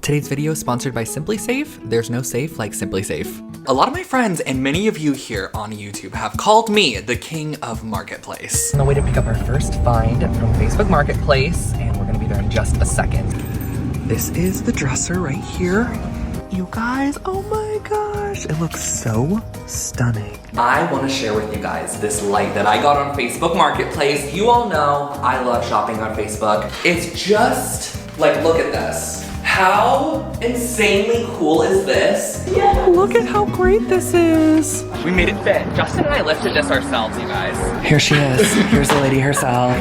Today's video is sponsored by SimpliSafe. There's no safe like SimpliSafe. A lot of my friends and many of you here on YouTube have called me the king of Marketplace. On the way to pick up our first find from Facebook Marketplace, and we're gonna be there in just a second. This is the dresser right here. You guys, oh my gosh, it looks so stunning. I want to share with you guys this light that I got on Facebook Marketplace. You all know I love shopping on Facebook. It's just like, look at this. How insanely cool is this? Yeah. Look at how great this is. We made it fit. Justin and I lifted this ourselves, you guys. Here she is. Here's the lady herself.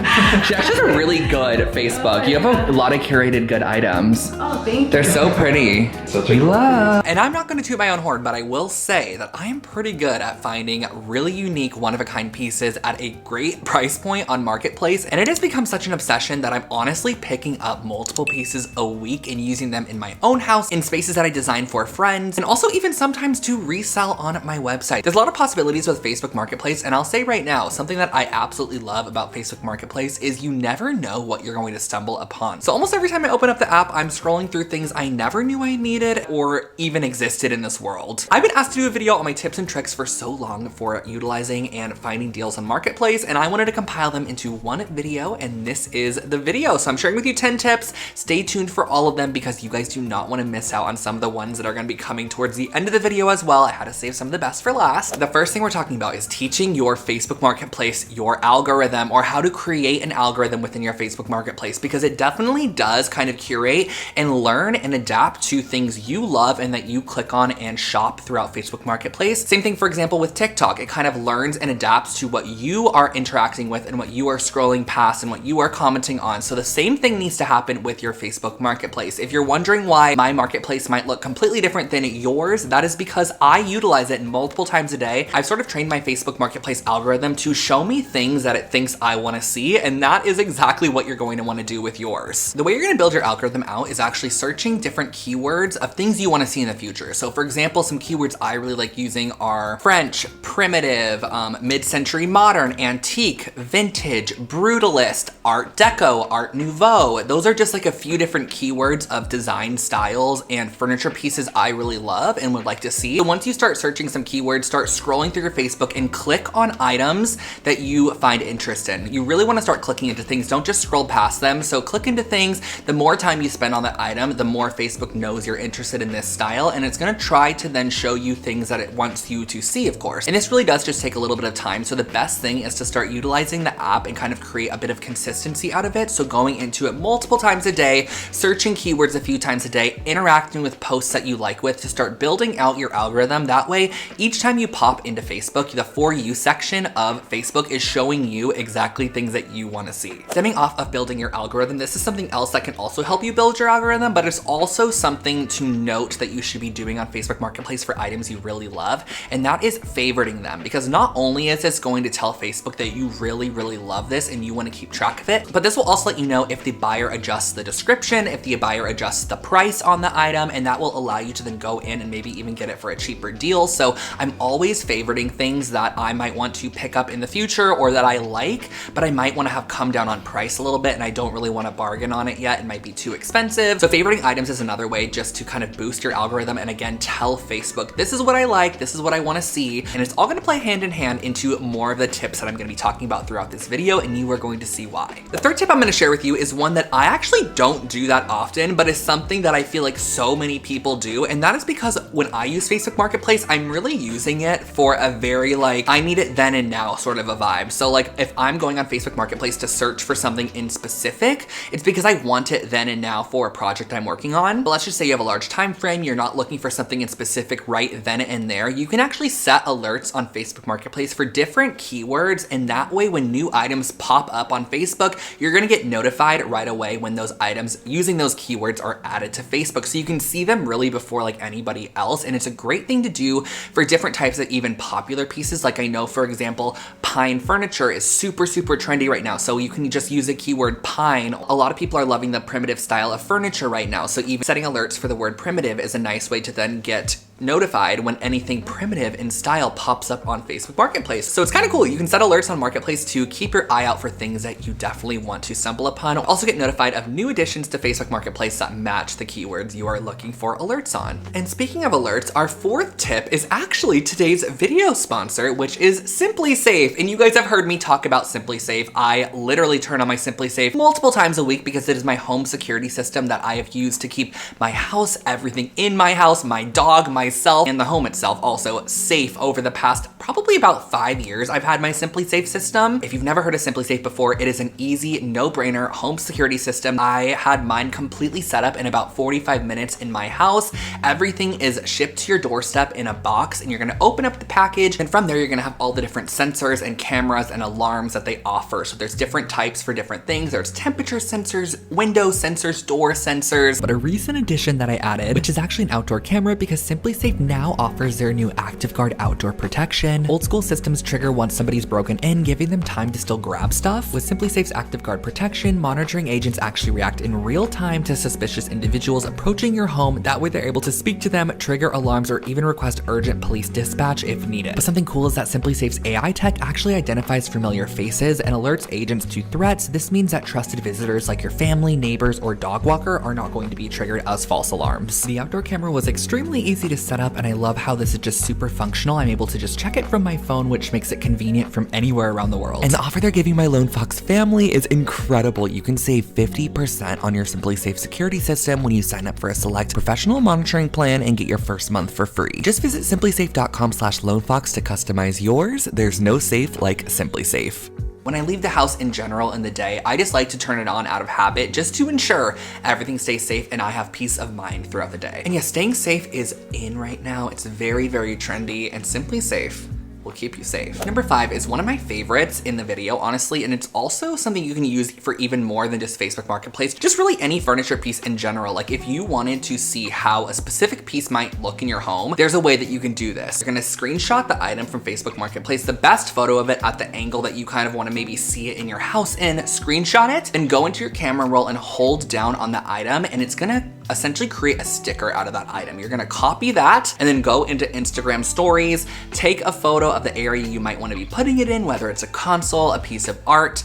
She actually has a really good Facebook. You have a lot of curated good items. Oh, thank you. They're so pretty. We love. And I'm not gonna toot my own horn, but I will say that I am pretty good at finding really unique, one-of-a-kind pieces at a great price point on Marketplace. And it has become such an obsession that I'm honestly picking up multiple pieces a week and using them in my own house, in spaces that I design for friends, and also even sometimes to resell on my website. There's a lot of possibilities with Facebook Marketplace, and I'll say right now, something that I absolutely love about Facebook Marketplace is you never know what you're going to stumble upon. So almost every time I open up the app, I'm scrolling through things I never knew I needed or even existed in this world. I've been asked to do a video on my tips and tricks for so long for utilizing and finding deals on Marketplace, and I wanted to compile them into one video, and this is the video. So I'm sharing with you 10 tips. Stay tuned for all of them because you guys do not want to miss out on some of the ones that are going to be coming towards the end of the video as well. I had to save some of the best for last. The first thing we're talking about is teaching your Facebook Marketplace your algorithm, or how to create an algorithm within your Facebook Marketplace, because it definitely does kind of curate and learn and adapt to things you love and that you click on and shop throughout Facebook Marketplace. Same thing, for example, with TikTok. It kind of learns and adapts to what you are interacting with and what you are scrolling past and what you are commenting on. So the same thing needs to happen with your Facebook Marketplace. If you're wondering why my marketplace might look completely different than yours, that is because I utilize it multiple times a day. I've sort of trained my Facebook Marketplace algorithm to show me things that it thinks I want to see, and that is exactly what you're going to want to do with yours. The way you're going to build your algorithm out is actually searching different keywords of things you want to see in the future. So for example, some keywords I really like using are French, primitive, mid-century modern, antique, vintage, brutalist, art deco, art nouveau. Those are just like a few different keywords of design styles and furniture pieces I really love and would like to see. So once you start searching some keywords, start scrolling through your Facebook and click on items that you find interest in. You really want to start clicking into things, don't just scroll past them. So click into things. The more time you spend on that item, the more Facebook knows you're interested in this style, and it's going to try to then show you things that it wants you to see, of course. And this really does just take a little bit of time. So the best thing is to start utilizing the app and kind of create a bit of consistency out of it. So going into it multiple times a day, searching keywords a few times a day, interacting with posts that you like with, to start building out your algorithm. That way, each time you pop into Facebook, the For You section of Facebook is showing you exactly things that you want to see. Stemming off of building your algorithm, this is something else that can also help you build your algorithm, but it's also something to note that you should be doing on Facebook Marketplace for items you really love, and that is favoriting them. Because not only is this going to tell Facebook that you really, really love this and you want to keep track of it, but this will also let you know if the buyer adjusts the description, if the buyer adjusts the price on the item, and that will allow you to then go in and maybe even get it for a cheaper deal. So I'm always favoriting things that I might want to pick up in the future or that I like, but I might want to have come down on price a little bit and I don't really want to bargain on it yet. It might be too expensive. So favoriting items is another way just to kind of boost your algorithm and again, tell Facebook, this is what I like, this is what I want to see. And it's all going to play hand in hand into more of the tips that I'm going to be talking about throughout this video, and you are going to see why. The third tip I'm going to share with you is one that I actually don't do that often, but it's something that I feel like so many people do. And that is because when I use Facebook Marketplace, I'm really using it for a very like, I need it then and now sort of a vibe. So like if I'm going on Facebook Marketplace to search for something in specific, it's because I want it then and now for a project I'm working on. But let's just say you have a large time frame, you're not looking for something in specific right then and there. You can actually set alerts on Facebook Marketplace for different keywords, and that way when new items pop up on Facebook, you're gonna get notified right away when those items using those keywords are added to Facebook. So you can see them really before like anybody else, and it's a great thing to do for different types of even popular pieces. Like I know, for example, pine furniture is super trendy right now. So you can just use a keyword pine. A lot of people are loving the primitive style of furniture right now. So even setting alerts for the word primitive is a nice way to then get notified when anything primitive in style pops up on Facebook Marketplace. So it's kind of cool. You can set alerts on Marketplace to keep your eye out for things that you definitely want to stumble upon. Also get notified of new additions to Facebook Marketplace that match the keywords you are looking for alerts on. And speaking of alerts, our fourth tip is actually today's video sponsor, which is SimpliSafe. And you guys have heard me talk about SimpliSafe. I literally turn on my SimpliSafe multiple times a week because it is my home security system that I have used to keep my house, everything in my house, my dog, myself, and the home itself also safe over the past probably about 5 years. I've had my SimpliSafe system. If you've never heard of SimpliSafe before, it is an easy, no-brainer home security system. I had mine completely set up in about 45 minutes in my house. Everything is shipped to your doorstep in a box, and you're gonna open up the package, and from there you're gonna have all the different sensors and cameras and alarms that they offer. So there's different types for different things. There's temperature sensors, window sensors, door sensors. But a recent addition that I added, which is actually an outdoor camera, because SimpliSafe now offers their new ActiveGuard outdoor protection. Old school systems trigger once somebody's broken in, giving them time to still grab stuff. With SimpliSafe's ActiveGuard protection, monitoring agents actually react in real time to suspicious individuals approaching your home. That way they're able to speak to them, trigger alarms, or even request urgent police dispatch if needed. But something cool is that SimpliSafe's AI tech actually identifies familiar faces and alerts agents to threats. This means that trusted visitors like your family, neighbors, or dog walker are not going to be triggered as false alarms. The outdoor camera was extremely easy to set up, and I love how this is just super functional. I'm able to just check it from my phone, which makes it convenient from anywhere around the world. And the offer they're giving my Lone Fox family is incredible. You can save 50% on your SimpliSafe security system when you sign up for a select professional monitoring plan and get your first month for free. Just visit simplisafe.com/lonefox to customize yours. There's no safe like SimpliSafe. When I leave the house in general in the day, I just like to turn it on out of habit just to ensure everything stays safe and I have peace of mind throughout the day. And yeah, staying safe is in right now. It's very, very trendy, and SimpliSafe will keep you safe. Number 5 is one of my favorites in the video, honestly, and it's also something you can use for even more than just Facebook Marketplace, just really any furniture piece in general. Like if you wanted to see how a specific piece might look in your home, there's a way that you can do this. You're gonna screenshot the item from Facebook Marketplace, the best photo of it at the angle that you kind of wanna maybe see it in your house in, screenshot it, and go into your camera roll and hold down on the item, and it's gonna essentially create a sticker out of that item. You're gonna copy that and then go into Instagram stories, take a photo of the area you might wanna be putting it in, whether it's a console, a piece of art.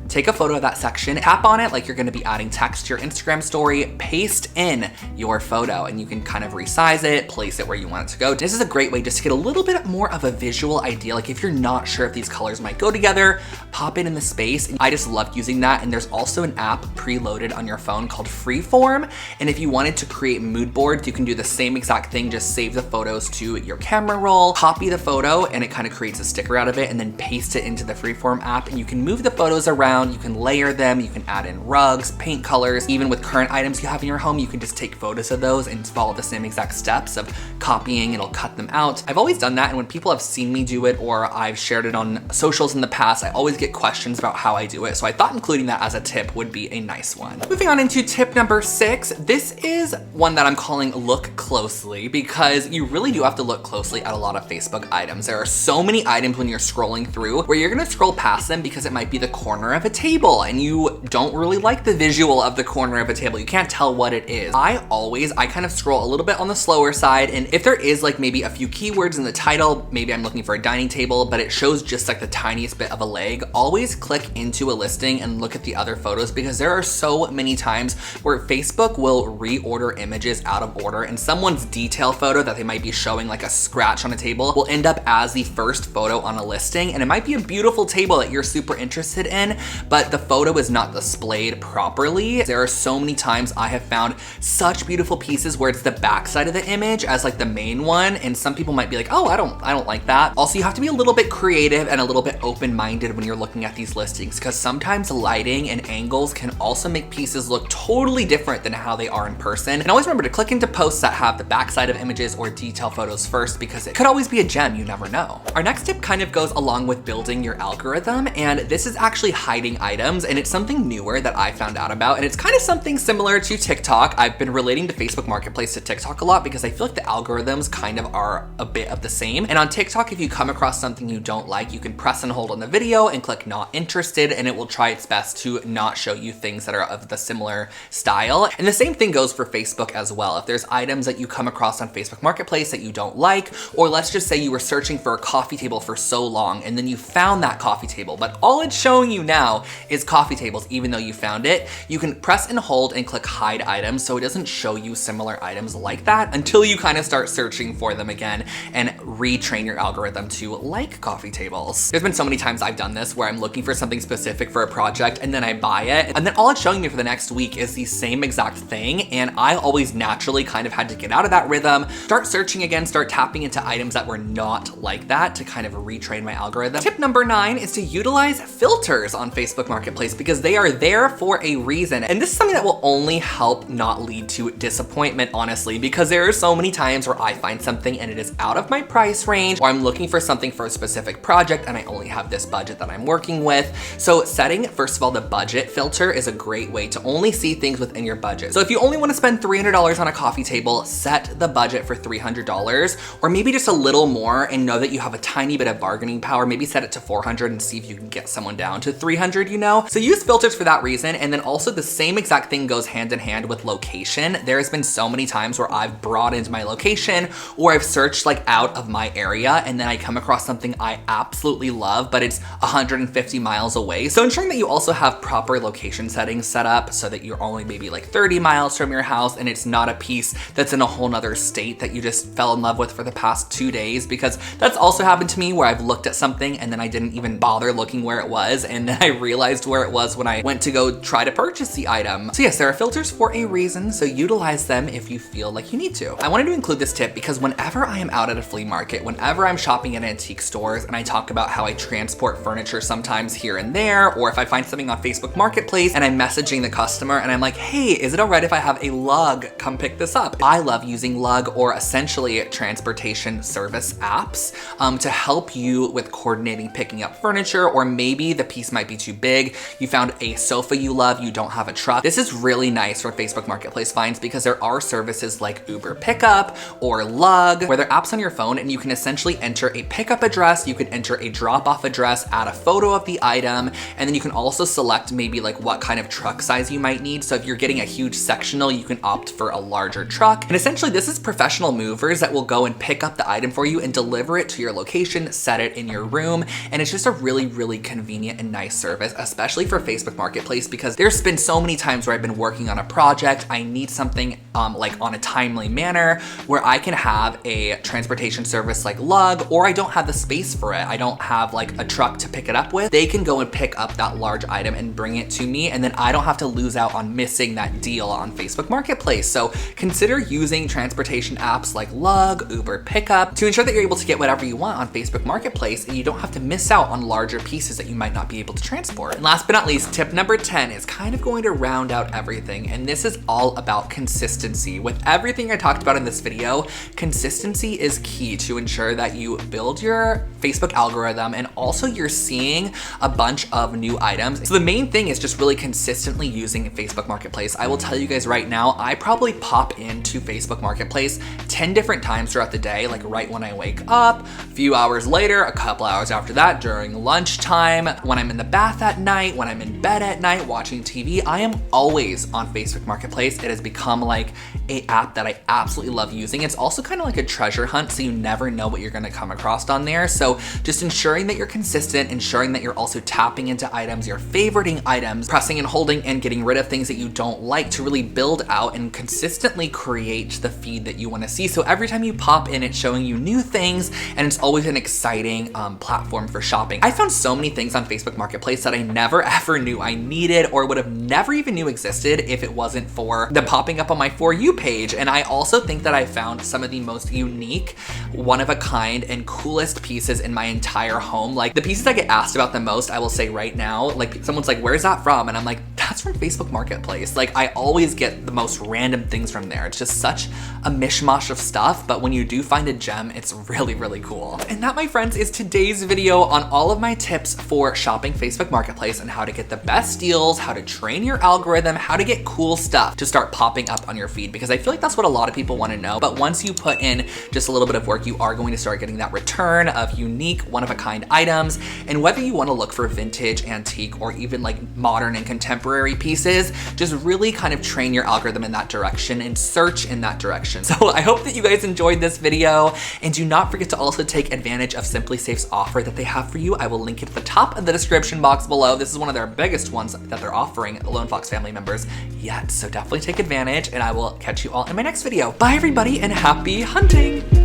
Take a photo of that section, tap on it like you're gonna be adding text to your Instagram story, paste in your photo, and you can kind of resize it, place it where you want it to go. This is a great way just to get a little bit more of a visual idea. Like if you're not sure if these colors might go together, pop it in the space. I just love using that. And there's also an app preloaded on your phone called Freeform. And if you wanted to create mood boards, you can do the same exact thing, just save the photos to your camera roll, copy the photo, and it kind of creates a sticker out of it, and then paste it into the Freeform app. And you can move the photos around, you can layer them, you can add in rugs, paint colors. Even with current items you have in your home, you can just take photos of those and follow the same exact steps of copying. It'll cut them out. I've always done that, and when people have seen me do it or I've shared it on socials in the past, I always get questions about how I do it. So I thought including that as a tip would be a nice one. Moving on into tip number 6. This is one that I'm calling look closely, because you really do have to look closely at a lot of Facebook items. There are so many items when you're scrolling through where you're gonna scroll past them because it might be the corner of a table and you don't really like the visual of the corner of a table. You can't tell what it is. I kind of scroll a little bit on the slower side, and if there is like maybe a few keywords in the title, maybe I'm looking for a dining table, but it shows just like the tiniest bit of a leg, always click into a listing and look at the other photos, because there are so many times where Facebook will reorder images out of order, and someone's detail photo that they might be showing like a scratch on a table will end up as the first photo on a listing. And it might be a beautiful table that you're super interested in, but the photo is not displayed properly. There are so many times I have found such beautiful pieces where it's the back side of the image as like the main one, and some people might be like, oh, I don't like that. Also, you have to be a little bit creative and a little bit open-minded when you're looking at these listings, because sometimes lighting and angles can also make pieces look totally different than how they are in person. And always remember to click into posts that have the backside of images or detail photos first, because it could always be a gem, you never know. Our next tip kind of goes along with building your algorithm, and this is actually hide hiding items, and it's something newer that I found out about, and it's kind of something similar to TikTok. I've been relating to Facebook Marketplace to TikTok a lot because I feel like the algorithms kind of are a bit of the same. And on TikTok, if you come across something you don't like, you can press and hold on the video and click not interested, and it will try its best to not show you things that are of the similar style. And the same thing goes for Facebook as well. If there's items that you come across on Facebook Marketplace that you don't like, or let's just say you were searching for a coffee table for so long and then you found that coffee table, but all it's showing you now is coffee tables even though you found it, you can press and hold and click hide items so it doesn't show you similar items like that until you kind of start searching for them again and retrain your algorithm to like coffee tables. There's been so many times I've done this where I'm looking for something specific for a project and then I buy it, and then all it's showing me for the next week is the same exact thing, and I always naturally kind of had to get out of that rhythm, start searching again, start tapping into items that were not like that to kind of retrain my algorithm. Tip number 9 is to utilize filters on Facebook Marketplace because they are there for a reason. And this is something that will only help not lead to disappointment, honestly, because there are so many times where I find something and it is out of my price range, or I'm looking for something for a specific project and I only have this budget that I'm working with. So setting, first of all, the budget filter is a great way to only see things within your budget. So if you only want to spend $300 on a coffee table, set the budget for $300, or maybe just a little more and know that you have a tiny bit of bargaining power. Maybe set it to $400 and see if you can get someone down to $300, you know? So use filters for that reason. And then also the same exact thing goes hand in hand with location. There's been so many times where I've broadened my location, or I've searched like out of my area and then I come across something I absolutely love, but it's 150 miles away. So ensuring that you also have proper location settings set up so that you're only maybe like 30 miles from your house and it's not a piece that's in a whole nother state that you just fell in love with for the past 2 days, because that's also happened to me where I've looked at something and then I didn't even bother looking where it was, and then I realized where it was when I went to go try to purchase the item. So yes, there are filters for a reason, so utilize them if you feel like you need to. I wanted to include this tip because whenever I am out at a flea market, whenever I'm shopping at antique stores and I talk about how I transport furniture sometimes here and there, or if I find something on Facebook Marketplace and I'm messaging the customer and I'm like, hey, is it all right if I have a lug come pick this up? I love using Lug, or essentially transportation service apps, to help you with coordinating picking up furniture, or maybe the piece might be too big. You found a sofa you love, you don't have a truck. This is really nice for Facebook Marketplace finds because there are services like Uber Pickup or Lug where they're apps on your phone and you can essentially enter a pickup address, you can enter a drop-off address, add a photo of the item, and then you can also select maybe like what kind of truck size you might need. So if you're getting a huge sectional, you can opt for a larger truck. And essentially this is professional movers that will go and pick up the item for you and deliver it to your location, set it in your room. And it's just a really, really convenient and nice service, especially for Facebook Marketplace, because there's been so many times where I've been working on a project, I need something like on a timely manner where I can have a transportation service like Lug, or I don't have the space for it. I don't have like a truck to pick it up with. They can go and pick up that large item and bring it to me, and then I don't have to lose out on missing that deal on Facebook Marketplace. So consider using transportation apps like Lug, Uber Pickup to ensure that you're able to get whatever you want on Facebook Marketplace and you don't have to miss out on larger pieces that you might not be able to transport. And last but not least, tip number 10 is kind of going to round out everything, and this is all about consistency. With everything I talked about in this video, consistency is key to ensure that you build your Facebook algorithm and also you're seeing a bunch of new items. So the main thing is just really consistently using Facebook Marketplace. I will tell you guys right now, I probably pop into Facebook Marketplace 10 different times throughout the day, like right when I wake up, a few hours later, a couple hours after that, during lunchtime, when I'm in the bath at night, when I'm in bed at night watching TV. I am always on Facebook Marketplace. It has become like an app that I absolutely love using. It's also kind of like a treasure hunt, so you never know what you're gonna come across on there. So just ensuring that you're consistent, ensuring that you're also tapping into items, you're favoriting items, pressing and holding and getting rid of things that you don't like to really build out and consistently create the feed that you wanna see. So every time you pop in, it's showing you new things, and it's always an exciting platform for shopping. I found so many things on Facebook Marketplace that I never ever knew I needed or would have never even knew existed if it wasn't for them popping up on my For You page. And I also think that I found some of the most unique, one of a kind, and coolest pieces in my entire home. Like the pieces I get asked about the most, I will say right now, like someone's like, where's that from? And I'm like, that's from Facebook Marketplace. Like, I always get the most random things from there. It's just such a mishmash of stuff, but when you do find a gem, it's really, really cool. And that, my friends, is today's video on all of my tips for shopping Facebook Marketplace and how to get the best deals, how to train your algorithm, how to get cool stuff to start popping up on your feed, because I feel like that's what a lot of people want to know. But once you put in just a little bit of work, you are going to start getting that return of unique, one-of-a-kind items. And whether you want to look for vintage, antique, or even like modern and contemporary pieces, just really kind of train your algorithm in that direction and search in that direction. So I hope that you guys enjoyed this video, and do not forget to also take advantage of SimpliSafe's offer that they have for you. I will link it at the top of the description box below. This is one of their biggest ones that they're offering Lone Fox family members yet. So definitely take advantage, and I will catch you all in my next video. Bye everybody, and happy hunting.